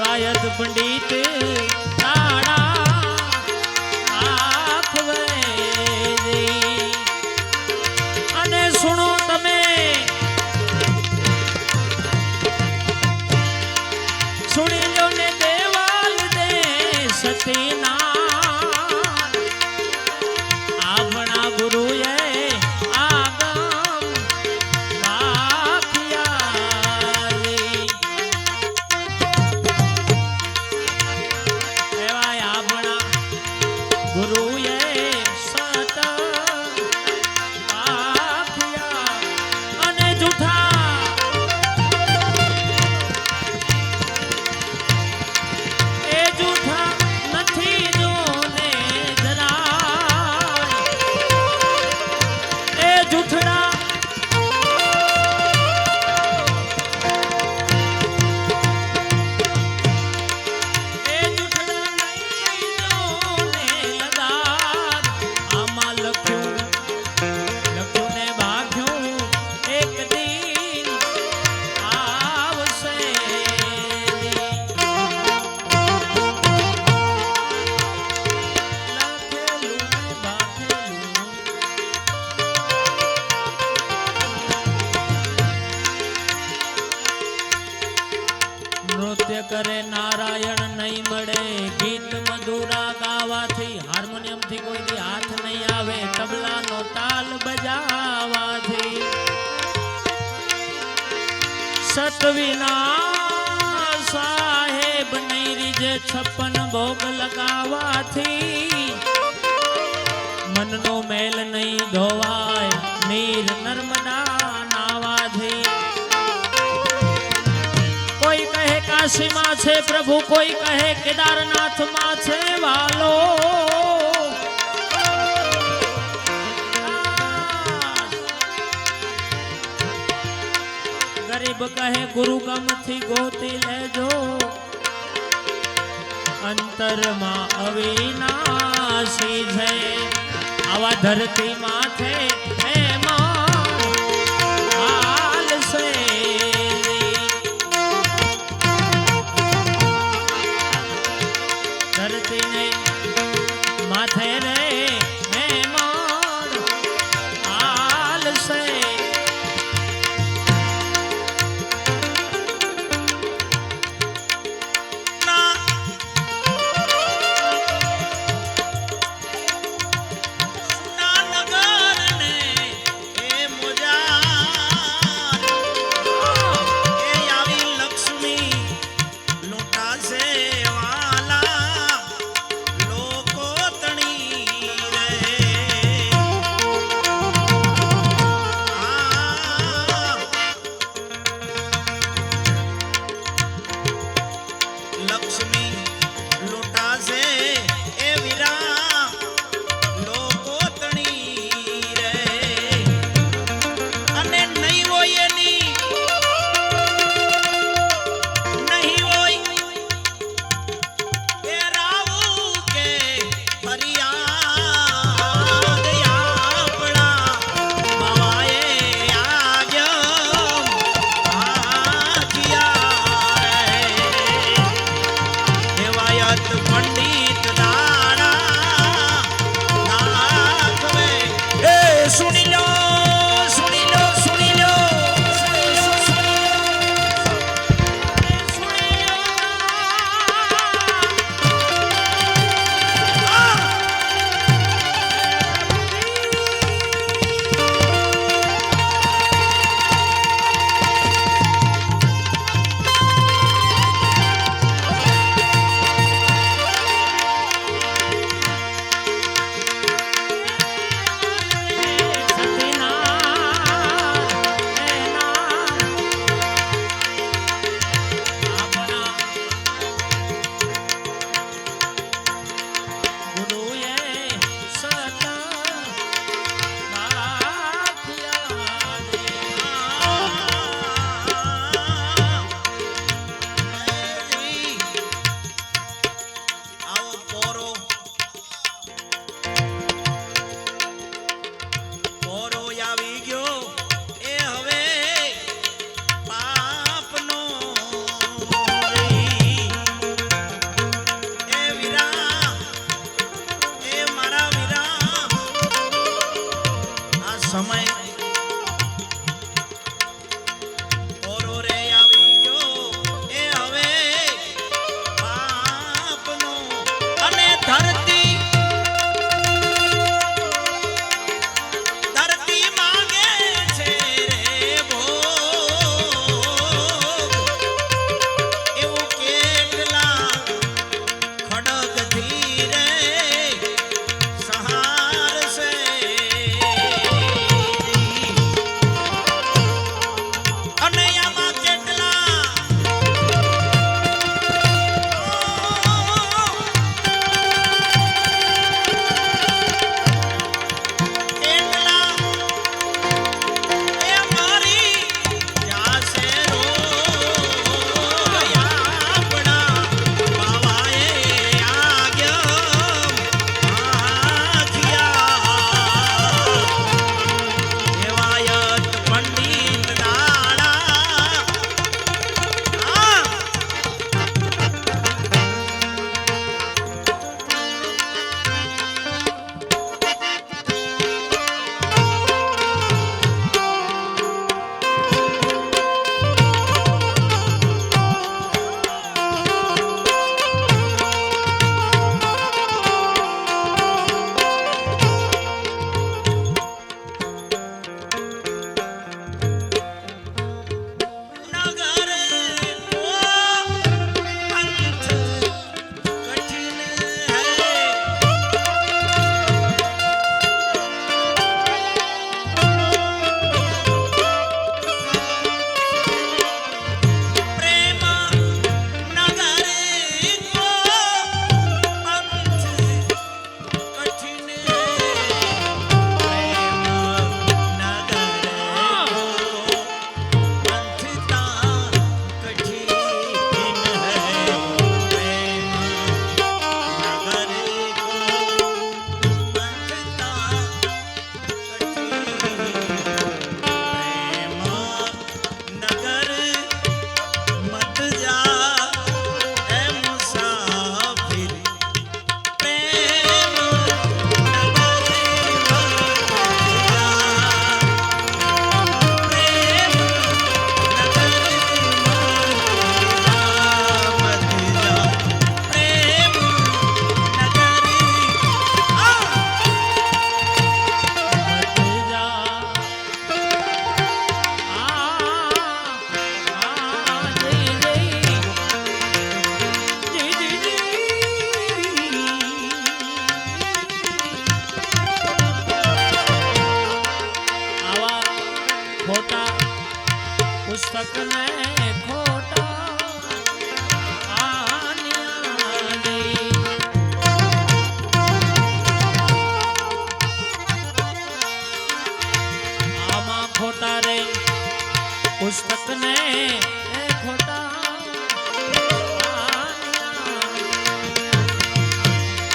એવાયત પંડિત તાડા આખવે અને સુણો તમે સુણી લો ને દેવાલ દે સતીના આપણા ગુરુએ કરે નારાયણ નહીં મળે ગીત મધુરા ગાવાથી હાર્મોનિયમ થી કોઈ દી હાથ નહીં આવે તબલા નો તાલ બજાવાથી સતવિના સાહેબ નહીં રીજે 56 ભોગ લગાવાથી મનનો મેલ નહીં ધોવાય નીર નર્મદા નાવાથી કોઈ કહે કાશી માં છે પ્રભુ કોઈ કહે કેદારનાથ માં છે વાલો ગરીબ કહે ગુરુ ગમથી ગોતી લેજો અંતરમાં અવિનાશી છે આવા ધરતી માથે માથે રે મહેમાન આલસે સમય ઓરો રે આવી ગયો એ હવે બાપનો અને ધરતી માંગે છે રે ભોગ એવું કેટલા ખડગથી રે સહાર છે અને આમાં કેટલા એ મારી જાસે રો આપણા બાવાએ દેવાયત પંડિત દાડા નગર કો અંત કઠિન હૈ પ્રેમ નગર કો અંત કઠિન હૈ પ્રેમ નગર મત જા એ મુસાફિર પ્રેમ નગર આવા ખોટા પુસ્તકને ખોટા આન્યા દઈ. આમાં ખોટા રે પુસ્તકને ખોટા આન્યા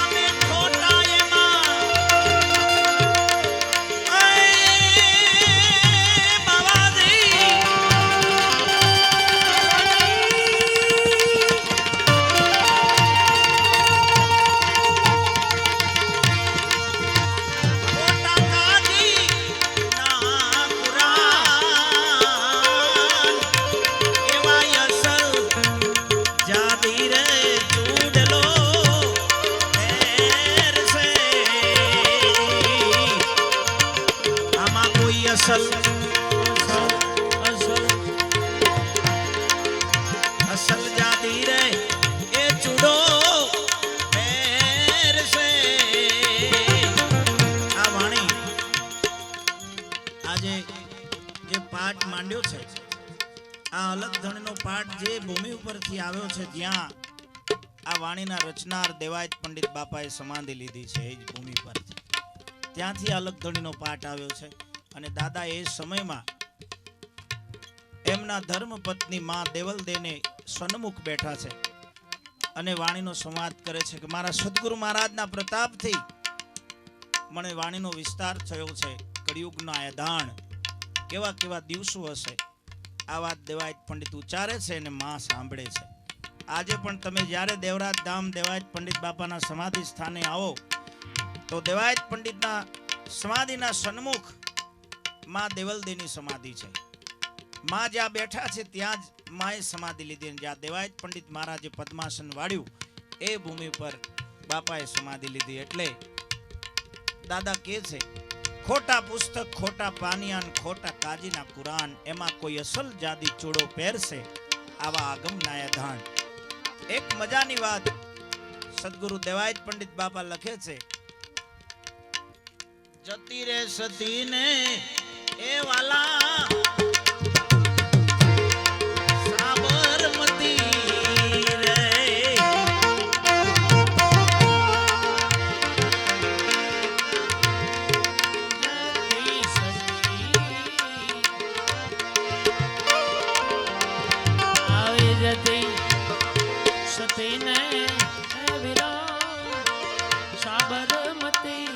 અમે ખોટા એમાં બાવાજી ખોટા કાજી ના કુરાન એવા અસલ જાદી રે ચૂડલો ફેર છે આમાં કોઈ અસલ અસલ જાદી રે એ ચૂડો ફેર છે આ વાણી આજે જે પાઠ માંડ્યો છે આ અલગ ધણીનો પાઠ જે ભૂમિ ઉપરથી આવ્યો છે જ્યાં આ વાણીના રચનાર દેવાયત પંડિત બાપાએ સમાધિ લીધી છે એ જ ભૂમિ પર ત્યાંથી અલગ ધણીનો પાઠ આવ્યો છે અને દાદા એ સમયમાં એમના ધર્મપત્ની માં દેવલદેને સન્મુખ બેઠા છે અને વાણીનો સંવાદ કરે છે કે મારા સદગુરુ મહારાજના પ્રતાપથી મને વાણીનો વિસ્તાર થયો છે. કળિયુગના આયદાણ કેવા કેવા દિવસો હશે આ વાત દેવાયત પંડિત ઉચ્ચારે છે અને માં સાંભળે છે. આજે પણ તમે જ્યારે દેવરાજ ધામ દેવાયત પંડિત બાપાના સમાધિ સ્થાને આવો તો દેવાયત પંડિતના સમાધિના સન્મુખ માં દેવલદેની સમાધિ છે. માં જ્યાં બેઠા છે ત્યાં જ માએ સમાધિ લીધી અને જ્યાં દેવાયત પંડિત મહારાજે પદ્માસન વાળ્યું એ ભૂમિ પર બાપાએ સમાધિ લીધી. એટલે દાદા કહે છે, ખોટા પુસ્તક, ખોટા પાનિયાન, ખોટા કાજીના કુરાન, એમાં કોઈ અસલ જાદી ચૂડો પહેરશે, આવા આગમ નાયા ધાન. એક મજાની વાત સદગુરુ દેવાયત પંડિત બાપા લખે છે, જતી રે સતીને એ વાલા સાબરમતી રે, જતી સતી આવી જતી સતીને હે વીરા સાબરમતી